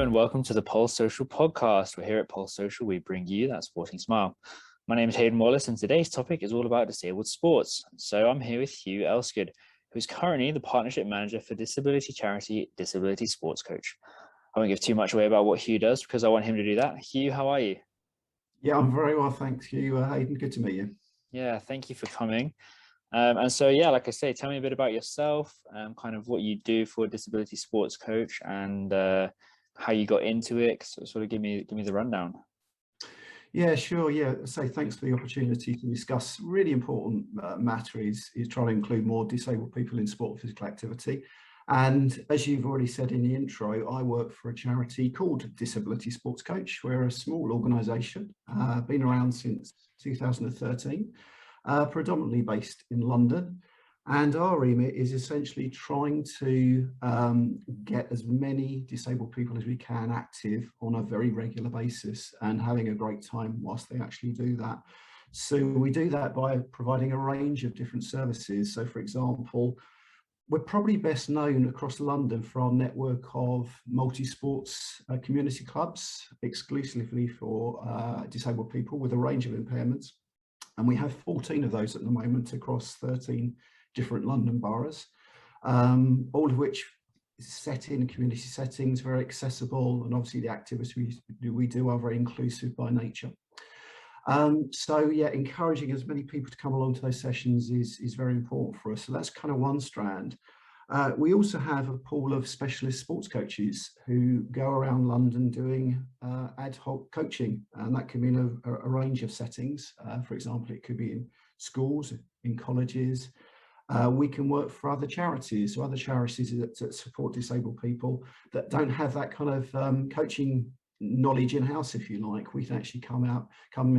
and welcome to the Pulse Social podcast. We're here at Pulse Social. We bring you that sporting smile. My name is Hayden Wallace, and today's topic is all about disabled sports. So I'm here with Hugh Elsegood, who's currently the partnership manager for disability charity Disability Sports Coach. I won't give too much away about what Hugh does because I want him to do that. Hugh, how are you? Yeah, I'm very well, thanks you, Hayden. Good to meet you. Yeah, thank you for coming. Like I say, tell me a bit about yourself, kind of what you do for Disability Sports Coach, and how you got into it. Sort of give me the rundown. Yeah, sure. Yeah, say thanks for the opportunity to discuss really important matter is trying to include more disabled people in sport and physical activity. And as you've already said in the intro, I work for a charity called Disability Sports Coach. We're a small organisation, been around since 2013, predominantly based in London. And our remit is essentially trying to get as many disabled people as we can active on a very regular basis and having a great time whilst they actually do that. So we do that by providing a range of different services. So for example, we're probably best known across London for our network of multi-sports community clubs, exclusively for disabled people with a range of impairments. And we have 14 of those at the moment across 13 different London boroughs, all of which is set in community settings, very accessible, and obviously the activities we do are very inclusive by nature. So yeah, encouraging as many people to come along to those sessions is very important for us. So that's kind of one strand. We also have a pool of specialist sports coaches who go around London doing ad hoc coaching, and that can be in a range of settings. For example, it could be in schools, in colleges. We can work for other charities, so other charities that support disabled people that don't have that kind of coaching knowledge in-house, if you like. We can actually come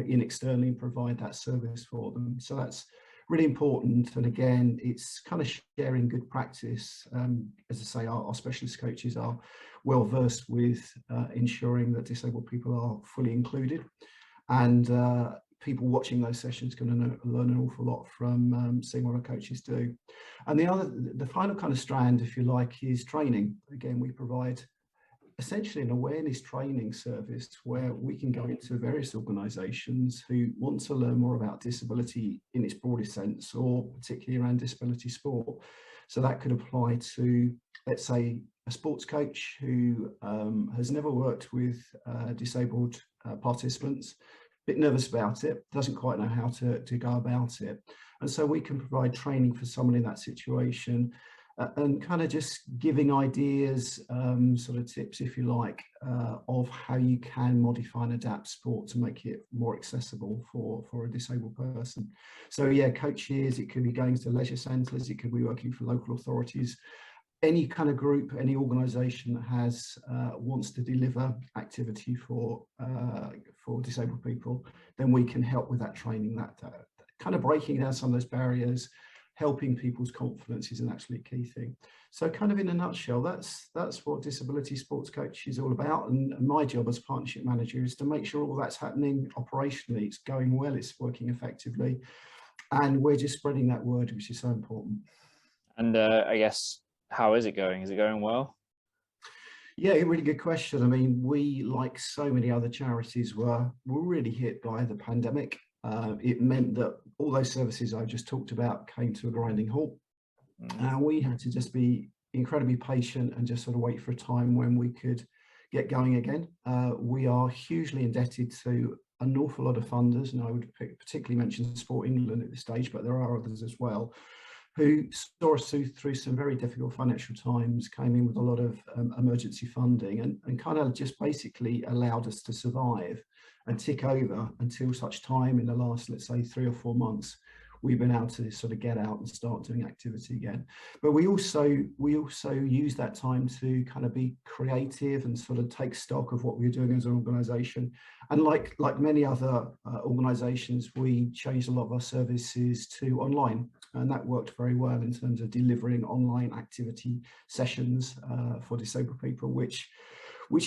in externally and provide that service for them. So that's really important. And again, it's kind of sharing good practice. As I say, our specialist coaches are well versed with ensuring that disabled people are fully included. And people watching those sessions can learn an awful lot from seeing what our coaches do. And the final kind of strand, if you like, is training. Again, we provide essentially an awareness training service where we can go into various organisations who want to learn more about disability in its broadest sense, or particularly around disability sport. So that could apply to, let's say, a sports coach who has never worked with disabled participants, bit nervous about it, doesn't quite know how to go about it. And so we can provide training for someone in that situation, and kind of just giving ideas, sort of tips, if you like, of how you can modify and adapt sport to make it more accessible for a disabled person. So yeah, coaches, it could be going to leisure centres, it could be working for local authorities, any kind of group, any organisation that has wants to deliver activity for disabled people, then we can help with that training, that kind of breaking down some of those barriers, helping people's confidence is an absolute key thing. So kind of in a nutshell, that's what Disability Sports Coach is all about. And my job as partnership manager is to make sure all that's happening operationally, it's going well, it's working effectively, and we're just spreading that word, which is so important. And I guess, how is it going? Is it going well? Yeah, a really good question. I mean, we, like so many other charities, were really hit by the pandemic. It meant that all those services I just talked about came to a grinding halt. And we had to just be incredibly patient and just sort of wait for a time when we could get going again. We are hugely indebted to an awful lot of funders, and I would particularly mention Sport England at this stage, but there are others as well, who saw us through some very difficult financial times, came in with a lot of emergency funding, and kind of just basically allowed us to survive and tick over until such time in the last, let's say, 3 or 4 months, we've been able to sort of get out and start doing activity again. But we also use that time to kind of be creative and sort of take stock of what we're doing as an organisation. And like many other organisations, we changed a lot of our services to online, and that worked very well in terms of delivering online activity sessions for disabled people, which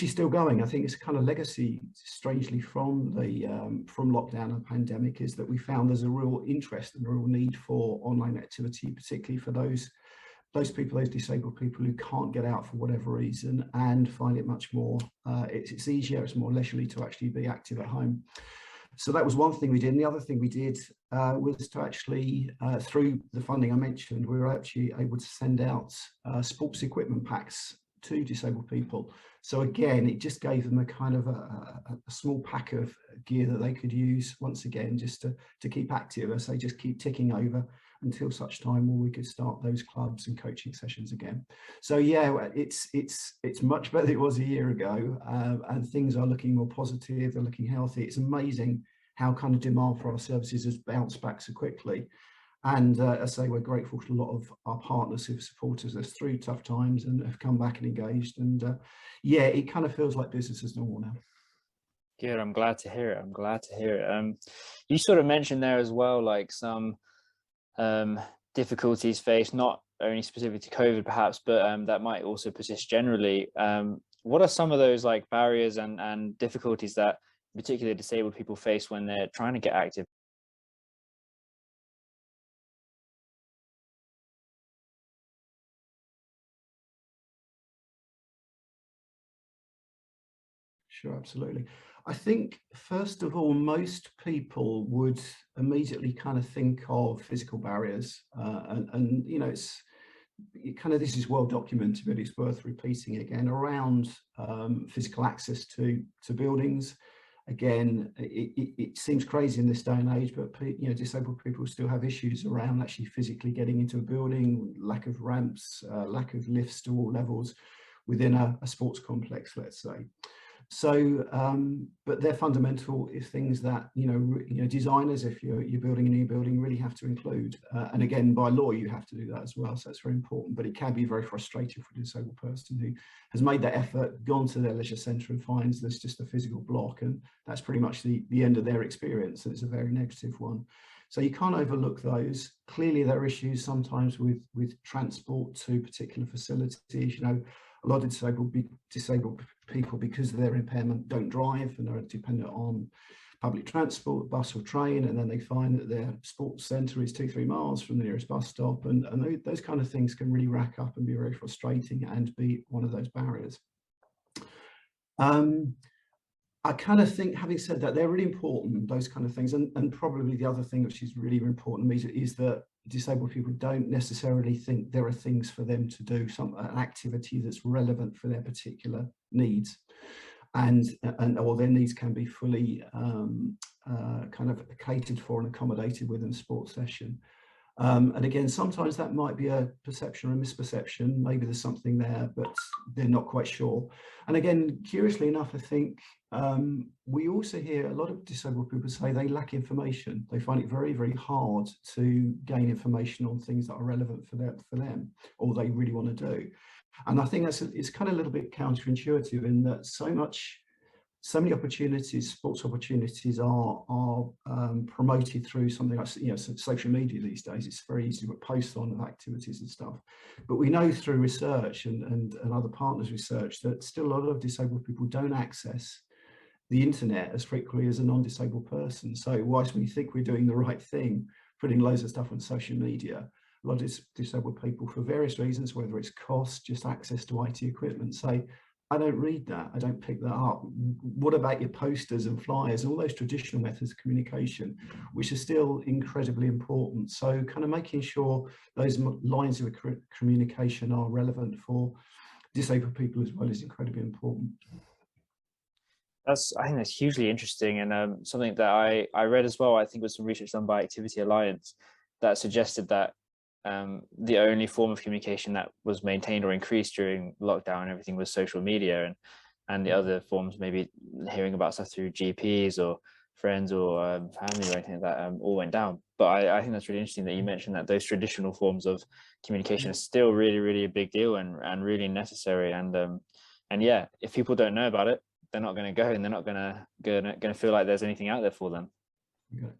is still going. I think it's a kind of legacy, strangely, from lockdown and pandemic, is that we found there's a real interest and a real need for online activity, particularly for those those people, those disabled people who can't get out for whatever reason and find it much more, it's easier, it's more leisurely to actually be active at home. So that was one thing we did. And the other thing we did was to actually, through the funding I mentioned, we were actually able to send out sports equipment packs to disabled people. So again, it just gave them a kind of a small pack of gear that they could use once again, just to keep active, as they just keep ticking over until such time where we could start those clubs and coaching sessions again. So yeah, it's much better than it was a year ago, and things are looking more positive, they're looking healthy. It's amazing how kind of demand for our services has bounced back so quickly. And as I say, we're grateful to a lot of our partners who've supported us through tough times and have come back and engaged. And yeah, it kind of feels like business as normal now. Good. I'm glad to hear it. I'm glad to hear it. You sort of mentioned there as well, like some difficulties faced, not only specific to COVID perhaps, but that might also persist generally. What are some of those like barriers and difficulties that particularly disabled people face when they're trying to get active? Sure, absolutely. I think, first of all, most people would immediately kind of think of physical barriers. And you know, this is well documented, but it's worth repeating again, around physical access to buildings. Again, it seems crazy in this day and age, but you know, disabled people still have issues around actually physically getting into a building, lack of ramps, lack of lifts to all levels within a sports complex, let's say. So, but they're fundamental is things that, you know, designers, if you're building a new building, really have to include. And again, by law, you have to do that as well. So it's very important, but it can be very frustrating for a disabled person who has made that effort, gone to their leisure centre and finds there's just a physical block. And that's pretty much the end of their experience. And it's a very negative one. So you can't overlook those. Clearly, there are issues sometimes with transport to particular facilities. You know, a lot of disabled people, because of their impairment, don't drive and are dependent on public transport, bus or train, and then they find that their sports centre is 2-3 miles from the nearest bus stop, and those kind of things can really rack up and be very frustrating and be one of those barriers. I kind of think, having said that, they're really important, those kind of things, and probably the other thing which is really important to me is that disabled people don't necessarily think there are things for them to do, an activity that's relevant for their particular needs, and or their needs can be fully kind of catered for and accommodated within a sports session. And again, sometimes that might be a perception or a misperception. Maybe there's something there, but they're not quite sure. And again, curiously enough, I think we also hear a lot of disabled people say they lack information. They find it very, very hard to gain information on things that are relevant for them, or they really want to do. And I think it's kind of a little bit counterintuitive in that so many opportunities, sports opportunities, are promoted through something like, you know, social media these days. It's very easy to put posts on of activities and stuff. But we know through research and other partners' research that still a lot of disabled people don't access the internet as frequently as a non-disabled person. So whilst we think we're doing the right thing, putting loads of stuff on social media, a lot of disabled people, for various reasons, whether it's cost, just access to IT equipment, say, I don't read that, I don't pick that up. What about your posters and flyers, all those traditional methods of communication, which are still incredibly important. So kind of making sure those lines of communication are relevant for disabled people as well is incredibly important. I think that's hugely interesting, and something that I read as well. I think was some research done by Activity Alliance that suggested that the only form of communication that was maintained or increased during lockdown and everything was social media, and the other forms, maybe hearing about stuff through GPs or friends or family or anything like that, all went down. But I think that's really interesting that you mentioned that those traditional forms of communication are still really, really a big deal and really necessary. And yeah, if people don't know about it, they're not going to go, and they're not going to feel like there's anything out there for them. Okay.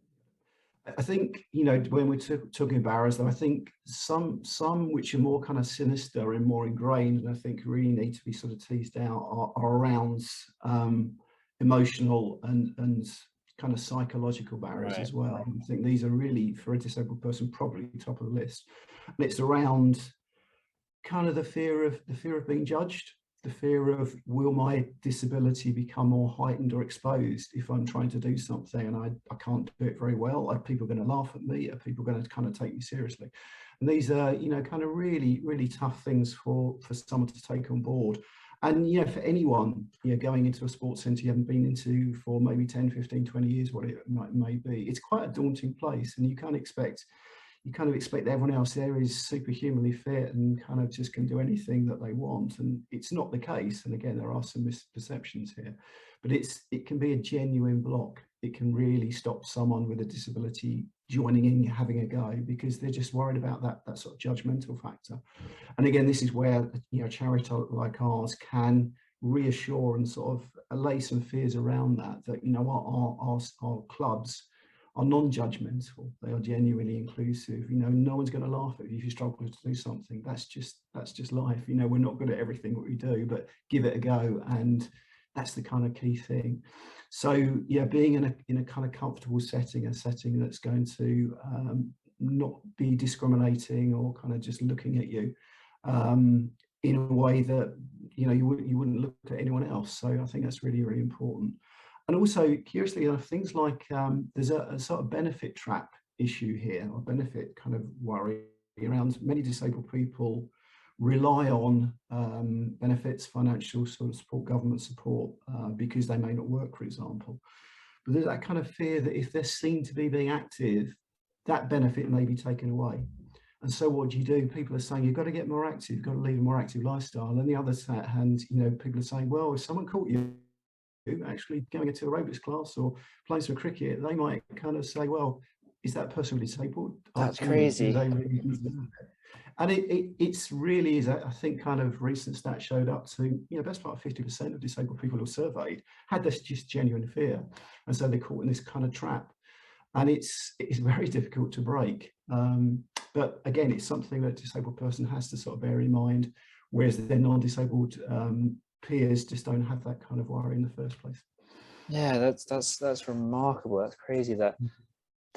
I think, you know, when we're talking about barriers, though, I think some which are more kind of sinister and more ingrained, and I think really need to be sort of teased out, are around emotional and kind of psychological barriers, right, as well. I think these are really, for a disabled person, probably top of the list. And it's around kind of the fear of being judged, the fear of, will my disability become more heightened or exposed if I'm trying to do something and I can't do it very well? Are people going to laugh at me? Are people going to kind of take me seriously? And these are, you know, kind of really, really tough things for someone to take on board. And, you know, for anyone, you know, going into a sports centre you haven't been into for maybe 10, 15, 20 years, what it may be, it's quite a daunting place. And you kind of expect that everyone else there is superhumanly fit and kind of just can do anything that they want. And it's not the case. And again, there are some misperceptions here, but it can be a genuine block. It can really stop someone with a disability joining in, having a go, because they're just worried about that sort of judgmental factor. And again, this is where, you know, a charity like ours can reassure and sort of allay some fears around that, you know, our clubs are non-judgmental. They are genuinely inclusive. You know, no one's going to laugh at you if you struggle to do something. That's just life. You know, we're not good at everything that we do, but give it a go. And that's the kind of key thing. So yeah, being in a kind of comfortable setting, a setting that's going to not be discriminating or kind of just looking at you in a way that, you know, you wouldn't look at anyone else. So I think that's really, really important. And also, curiously enough, things like there's a sort of benefit trap issue here, or benefit kind of worry around. Many disabled people rely on benefits, financial sort of support, government support, because they may not work, for example. But there's that kind of fear that if they're seen to be being active, that benefit may be taken away. And so what do you do? People are saying, you've got to get more active, you've got to lead a more active lifestyle. And the other hand, you know, people are saying, well, if someone caught you actually going into aerobics class or playing some cricket, they might kind of say, well, is that person disabled? That's crazy. Do they really deserve it? And it's really is, I think, kind of recent stats showed up to, you know, best part of 50% of disabled people who were surveyed had this just genuine fear. And so they're caught in this kind of trap. And it's very difficult to break. But again, it's something that a disabled person has to sort of bear in mind, whereas their non-disabled peers just don't have that kind of worry in the first place. Yeah, that's remarkable. That's crazy that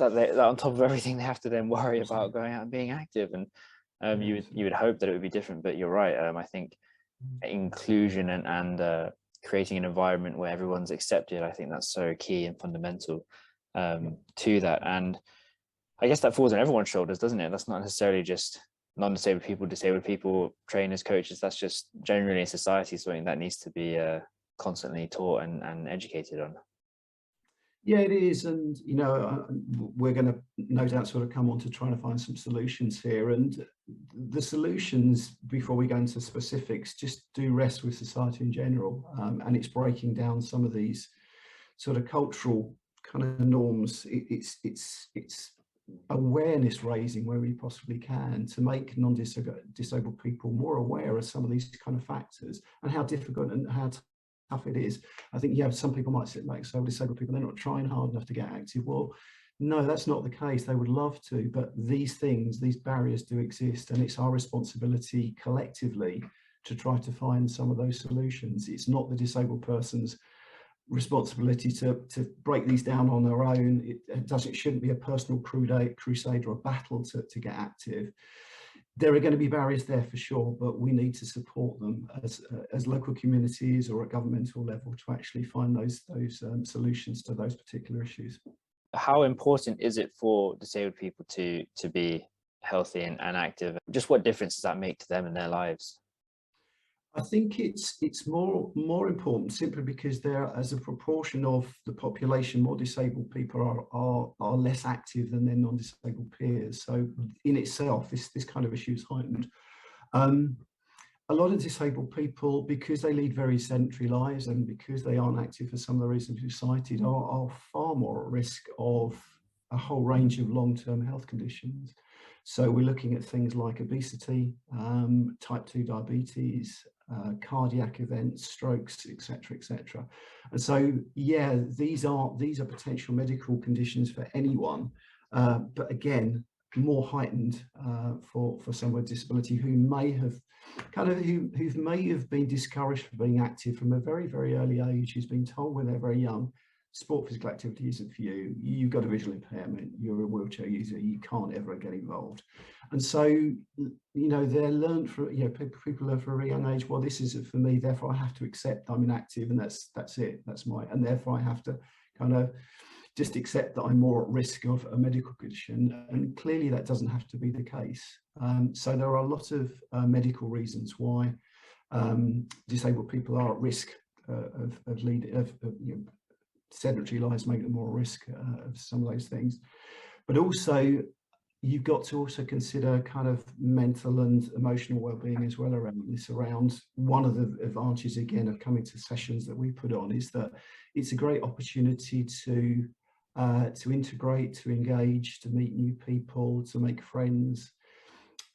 on top of everything they have to then worry about going out and being active. And you would hope that it would be different, but you're right. I think inclusion and creating an environment where everyone's accepted, I think that's so key and fundamental to that. And I guess that falls on everyone's shoulders, doesn't it? That's not necessarily just non-disabled people, disabled people, trainers, coaches. That's just generally in society something that needs to be constantly taught and educated on. Yeah, it is. And, you know, we're going to no doubt sort of come on to trying to find some solutions here. And the solutions, before we go into specifics, just do rest with society in general. And it's breaking down some of these sort of cultural kind of norms. It's awareness raising where we possibly can to make non-disabled people more aware of some of these kind of factors and how difficult and how tough it is. I think, yeah, some people might sit back and say, well, disabled people, they're not trying hard enough to get active. Well, no, that's not the case. They would love to, but these barriers do exist, and it's our responsibility collectively to try to find some of those solutions. It's not the disabled person's responsibility to break these down on their own. It shouldn't be a personal crusade or a battle to get active. There are going to be barriers there for sure, but we need to support them as local communities or at governmental level to actually find those solutions to those particular issues. How important is it for disabled people to be healthy and active? Just what difference does that make to them in their lives? I think it's more important simply because there, as a proportion of the population, more disabled people are less active than their non-disabled peers. So in itself, this kind of issue is heightened. A lot of disabled people, because they lead very sedentary lives and because they aren't active for some of the reasons you cited, are far more at risk of a whole range of long-term health conditions. So we're looking at things like obesity, type 2 diabetes, cardiac events, strokes, etc., etc. And so, yeah, these are potential medical conditions for anyone, but again, more heightened for someone with disability who may have been discouraged from being active from a very, very early age, who's been told when they're very young, sport physical activity isn't for you, you've got a visual impairment, you're a wheelchair user, you can't ever get involved. And so, you know, they're learned for, you know, people learn from a really young age, well, this isn't for me, therefore I have to accept I'm inactive, and that's it, and therefore I have to kind of just accept that I'm more at risk of a medical condition. And clearly that doesn't have to be the case. So there are a lot of medical reasons why disabled people are at risk of you know, sedentary lives make them more at risk of some of those things. But also, you've got to also consider kind of mental and emotional well-being as well around this. Around one of the advantages, again, of coming to sessions that we put on is that it's a great opportunity to integrate, to engage, to meet new people, to make friends,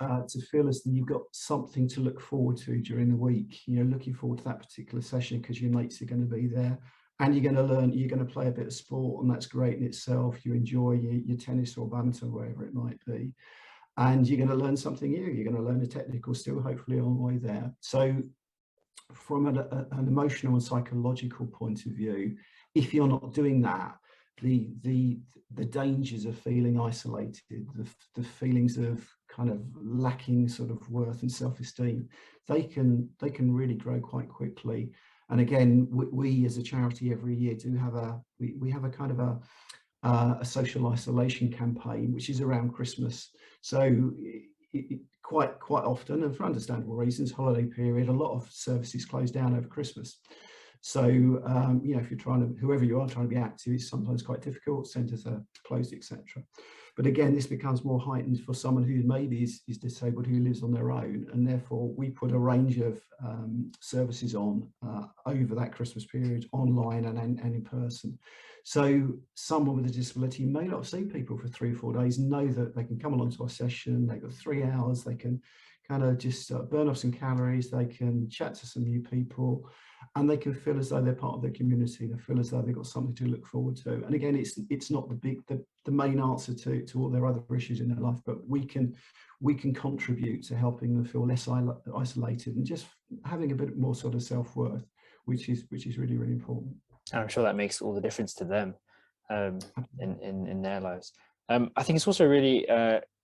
to feel as though you've got something to look forward to during the week. You know, looking forward to that particular session because your mates are going to be there. And you're going to learn, you're going to play a bit of sport, and that's great in itself. You enjoy your tennis or badminton, or wherever it might be. And you're going to learn something new. You're going to learn a technical skill, hopefully, on the way there. So from an emotional and psychological point of view, if you're not doing that, the dangers of feeling isolated, the feelings of kind of lacking sort of worth and self-esteem, they can really grow quite quickly. And again, we as a charity every year do have we have a kind of a social isolation campaign, which is around Christmas. So quite often, and for understandable reasons, holiday period, a lot of services close down over Christmas. So you know, if you're trying to, whoever you are trying to be active, it's sometimes quite difficult. Centres are closed, etc. But again, this becomes more heightened for someone who maybe is disabled, who lives on their own, and therefore we put a range of services on over that Christmas period, online and in person. So someone with a disability may not see people for 3 or 4 days, know that they can come along to our session, they've got 3 hours, they can kind of just burn off some calories, they can chat to some new people, and they can feel as though they're part of their community. They feel as though they've got something to look forward to. And again, it's not the main answer to all their other issues in their life, but we can contribute to helping them feel less isolated and just having a bit more sort of self-worth, which is really, really important. I'm sure that makes all the difference to them in their lives. I think it's also really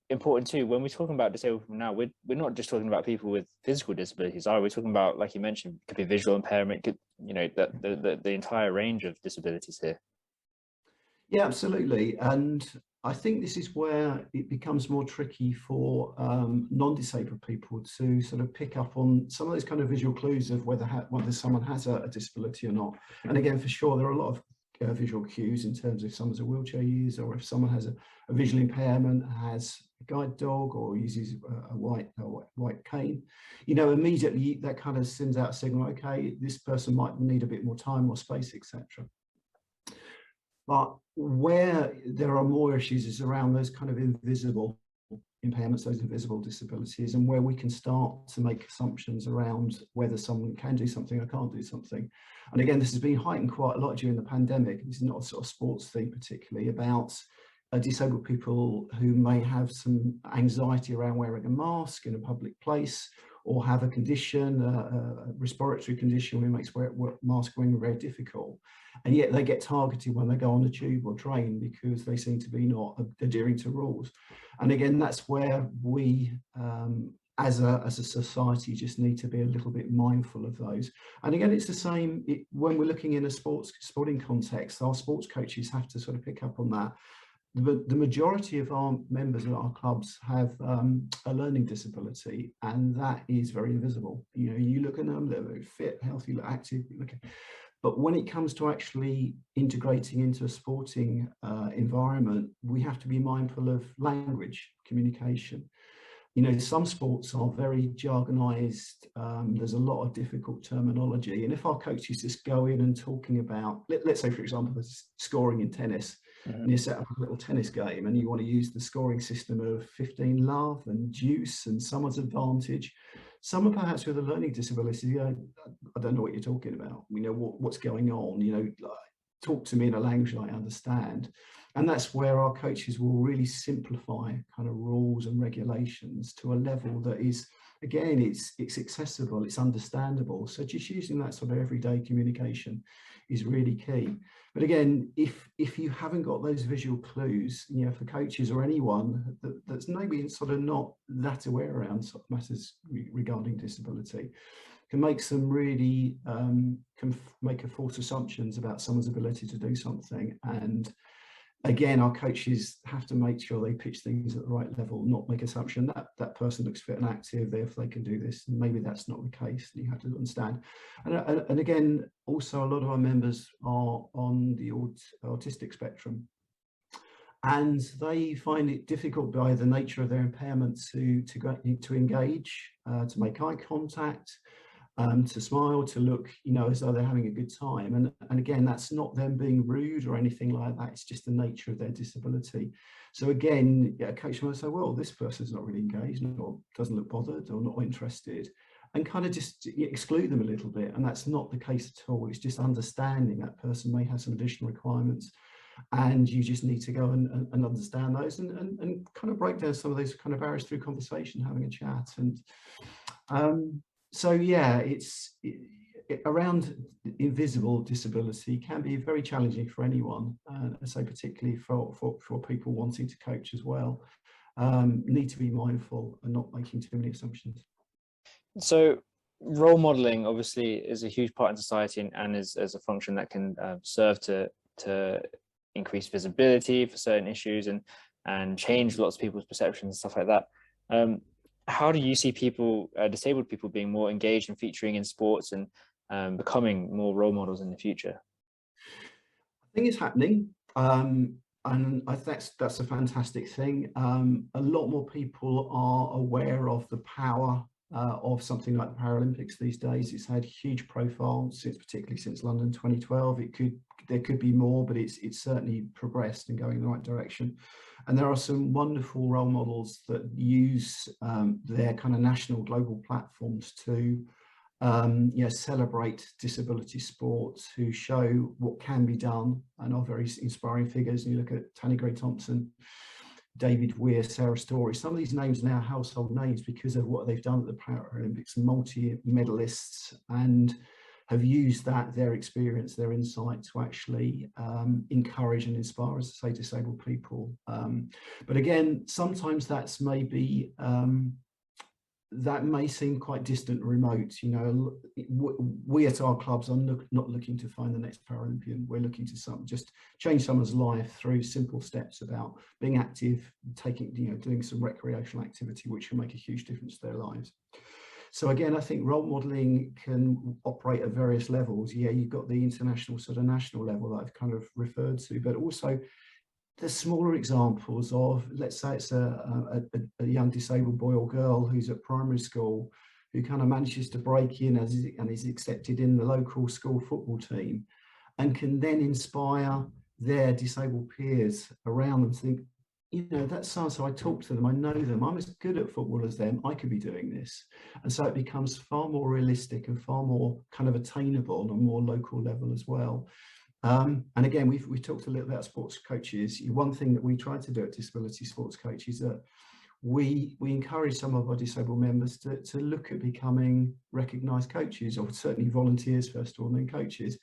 important too, when we're talking about disabled people now, we're not just talking about people with physical disabilities, are we? We're talking about, like you mentioned, could be visual impairment, could, you know, the entire range of disabilities here. Yeah, absolutely. And I think this is where it becomes more tricky for non-disabled people to sort of pick up on some of those kind of visual clues of whether someone has a disability or not. And again, for sure, there are a lot of visual cues in terms of if someone's a wheelchair user, or if someone has a visual impairment, has a guide dog, or uses a white cane, you know, immediately that kind of sends out a signal, okay, this person might need a bit more time or space, etc. But where there are more issues is around those kind of invisible impairments, those invisible disabilities, and where we can start to make assumptions around whether someone can do something or can't do something. And again, this has been heightened quite a lot during the pandemic. This is not a sort of sports thing particularly, about disabled people who may have some anxiety around wearing a mask in a public place, or have a condition, a respiratory condition which makes mask wearing very difficult. And yet they get targeted when they go on the tube or train because they seem to be not adhering to rules. And again, that's where we, as a society, just need to be a little bit mindful of those. And again, it's the same when we're looking in a sporting context. Our sports coaches have to sort of pick up on that. The majority of our members at our clubs have a learning disability, and that is very invisible. You know, you look at them, they're very fit, healthy, active. But when it comes to actually integrating into a sporting environment, we have to be mindful of language, communication. You know, some sports are very jargonized. There's a lot of difficult terminology. And if our coaches just go in and talking about, let's say, for example, scoring in tennis, and you set up a little tennis game and you want to use the scoring system of 15 love and deuce and someone's advantage. Someone perhaps with a learning disability, you know, I don't know what you're talking about. We know what's going on, you know, talk to me in a language I understand. And that's where our coaches will really simplify kind of rules and regulations to a level that is, again, it's accessible, it's understandable. So just using that sort of everyday communication is really key. But again, if you haven't got those visual clues, you know, for coaches or anyone that's maybe sort of not that aware around sort of matters regarding disability, can make some really can make a false assumptions about someone's ability to do something. And again, our coaches have to make sure they pitch things at the right level, not make assumption that that person looks fit and active, therefore they can do this. And maybe that's not the case. You have to understand. And again, also a lot of our members are on the autistic spectrum, and they find it difficult by the nature of their impairment to engage, to make eye contact, to smile, to look, you know, as though they're having a good time. And again, that's not them being rude or anything like that. It's just the nature of their disability. So again, a coach might say, well, this person's not really engaged or doesn't look bothered or not interested, and kind of just exclude them a little bit. And that's not the case at all. It's just understanding that person may have some additional requirements, and you just need to go and understand those and kind of break down some of those kind of barriers through conversation, having a chat. And so yeah, around invisible disability can be very challenging for anyone, so particularly for people wanting to coach as well. Need to be mindful and not making too many assumptions. So role modeling obviously is a huge part in society, and is as a function that can serve to increase visibility for certain issues and change lots of people's perceptions and stuff like that. How do you see people, disabled people, being more engaged and featuring in sports and becoming more role models in the future? I think it's happening, and that's a fantastic thing. A lot more people are aware of the power of something like the Paralympics these days. It's had huge profile particularly since London 2012. There could be more, but it's certainly progressed and going in the right direction. And there are some wonderful role models that use their kind of national global platforms to celebrate disability sports, who show what can be done and are very inspiring figures. And you look at Tanni Grey-Thompson, David Weir, Sarah Story. Some of these names are now household names because of what they've done at the Paralympics, multi-medalists, and have used their experience, their insight to actually encourage and inspire, as I say, disabled people. But again, sometimes that's maybe that may seem quite distant and remote. You know, we at our clubs are not looking to find the next Paralympian. We're looking to just change someone's life through simple steps about being active, doing some recreational activity, which will make a huge difference to their lives. So again, I think role modeling can operate at various levels. Yeah, you've got the international sort of national level that I've kind of referred to, but also the smaller examples of, let's say it's a young disabled boy or girl who's at primary school, who kind of manages to break in and is accepted in the local school football team, and can then inspire their disabled peers around them to think, you know, that's so I talk to them, I know them, I'm as good at football as them, I could be doing this. And so it becomes far more realistic and far more kind of attainable on a more local level as well. And again, we've talked a little about sports coaches. One thing that we try to do at Disability Sports Coach is that we encourage some of our disabled members to look at becoming recognised coaches, or certainly volunteers first of all, and then coaches.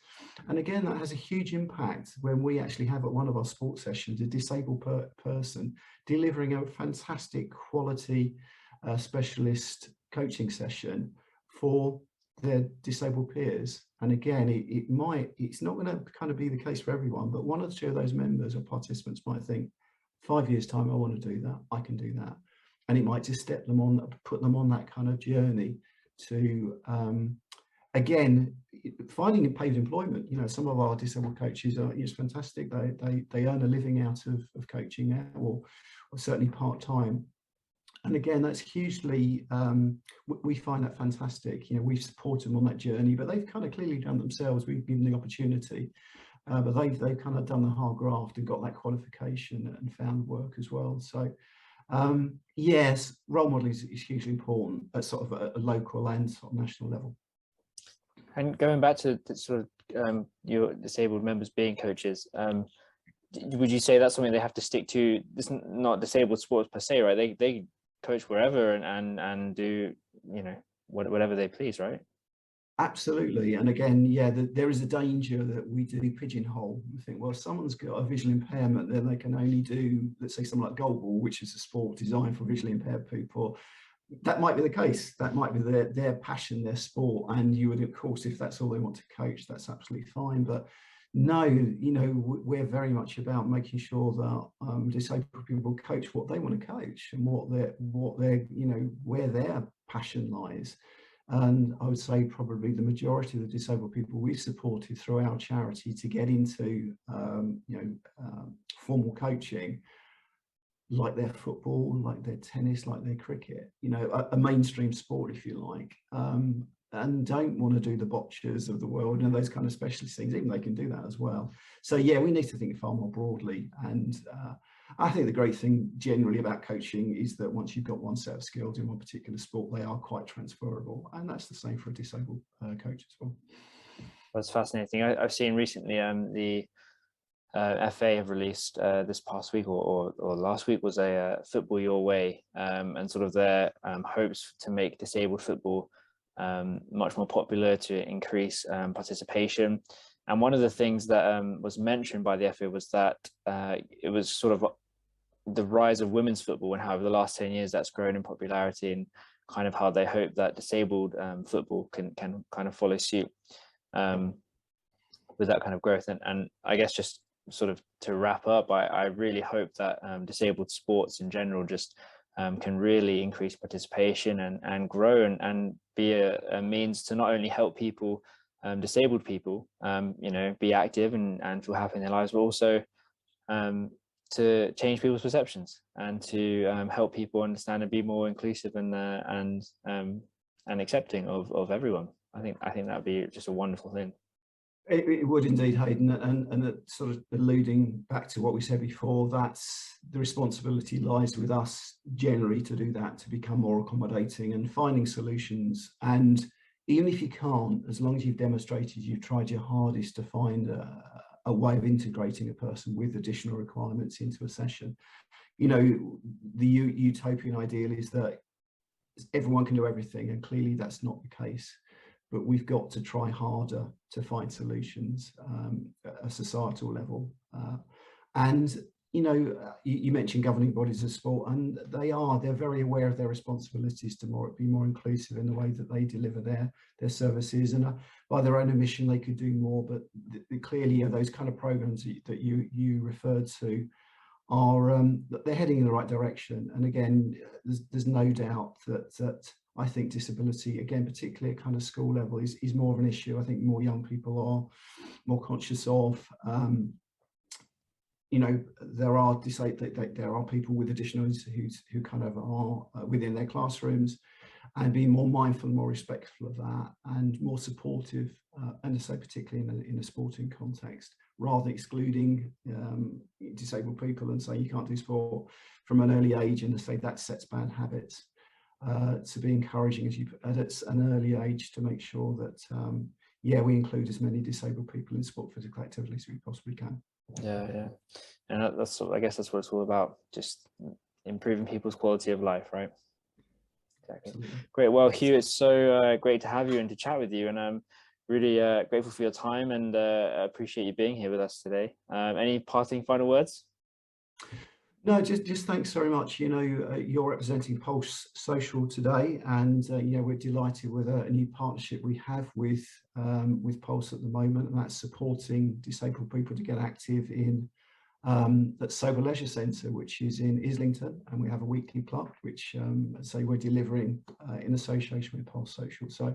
And again, that has a huge impact when we actually have at one of our sports sessions a disabled person delivering a fantastic quality specialist coaching session for their disabled peers. And again, it's not going to kind of be the case for everyone, but one or two of those members or participants might think, 5 years time, I want to do that, I can do that. And it might just put them on that kind of journey to, again, finding paid employment. You know, some of our disabled coaches it's fantastic. They earn a living out of coaching now, or certainly part-time. And again, that's hugely, we find that fantastic. You know, we've supported them on that journey, but they've kind of clearly done themselves. We've given the opportunity. But they've kind of done the hard graft and got that qualification and found work as well. So yes, role modeling is hugely important at sort of a local and sort of national level. And going back to sort of your disabled members being coaches, would you say that's something they have to stick to? It's not disabled sports per se, right? They coach wherever and do, you know, whatever they please, right? Absolutely. And again, yeah, there is a danger that we do pigeonhole. We think, well, if someone's got a visual impairment, then they can only do, let's say, something like goalball, which is a sport designed for visually impaired people. That might be the case. That might be their passion, their sport. And you would, of course, if that's all they want to coach, that's absolutely fine. But no, we're very much about making sure that disabled people coach what they want to coach and what their where their passion lies. And I would say probably the majority of the disabled people we've supported through our charity to get into formal coaching, like their football, like their tennis, like their cricket, a mainstream sport, if you like, and don't want to do the botchers of the world and those kind of specialist things, even they can do that as well. So yeah, we need to think far more broadly. And I think the great thing generally about coaching is that once you've got one set of skills in one particular sport, they are quite transferable. And that's the same for a disabled coach as well. That's fascinating. I've seen recently the FA have released this past week or last week was a Football Your Way, and sort of their hopes to make disabled football much more popular, to increase participation. And one of the things that was mentioned by the FA was that it was sort of the rise of women's football and how over the last 10 years that's grown in popularity, and kind of how they hope that disabled football can kind of follow suit with that kind of growth. And I guess just sort of to wrap up, I really hope that disabled sports in general just can really increase participation and grow and be a means to not only help people, disabled people, be active and feel happy in their lives, but also to change people's perceptions and to help people understand and be more inclusive and accepting of everyone. I think that would be just a wonderful thing. It would indeed, Hayden, and sort of alluding back to what we said before, that's the responsibility lies with us generally to do that, to become more accommodating and finding solutions. And even if you can't, as long as you've demonstrated you've tried your hardest to find a way of integrating a person with additional requirements into a session. The utopian ideal is that everyone can do everything, and clearly that's not the case. But we've got to try harder to find solutions at a societal level. And you mentioned governing bodies of sport, and they're very aware of their responsibilities to be more inclusive in the way that they deliver their services. And by their own admission, they could do more. But clearly, those kind of programs that you referred to are they're heading in the right direction. And again, there's no doubt that I think disability, again, particularly at kind of school level, is more of an issue. I think more young people are more conscious of. There are people with additional needs who kind of are within their classrooms, and being more mindful and more respectful of that, and more supportive, and so particularly in a sporting context, rather than excluding disabled people and saying you can't do sport from an early age, and to say that sets bad habits. To be encouraging at an early age to make sure that we include as many disabled people in sport physical activity as we possibly can. Yeah, and I guess that's what it's all about, just improving people's quality of life, right? Exactly. Absolutely. Great. Well, Hugh, it's so great to have you and to chat with you, and I'm really grateful for your time, and appreciate you being here with us today. Any parting final words? No, just thanks very much. You're representing Pulse Social today, and we're delighted with a new partnership we have with Pulse at the moment, and that's supporting disabled people to get active in at Sober Leisure Centre, which is in Islington, and we have a weekly club which we're delivering in association with Pulse Social. So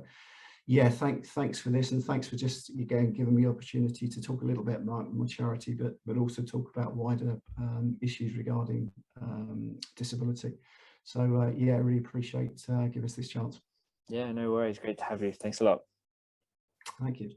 yeah, thanks for this, and thanks for just again giving me the opportunity to talk a little bit about my charity, but also talk about wider issues regarding disability. So really appreciate give us this chance. Yeah, no worries. Great to have you. Thanks a lot. Thank you.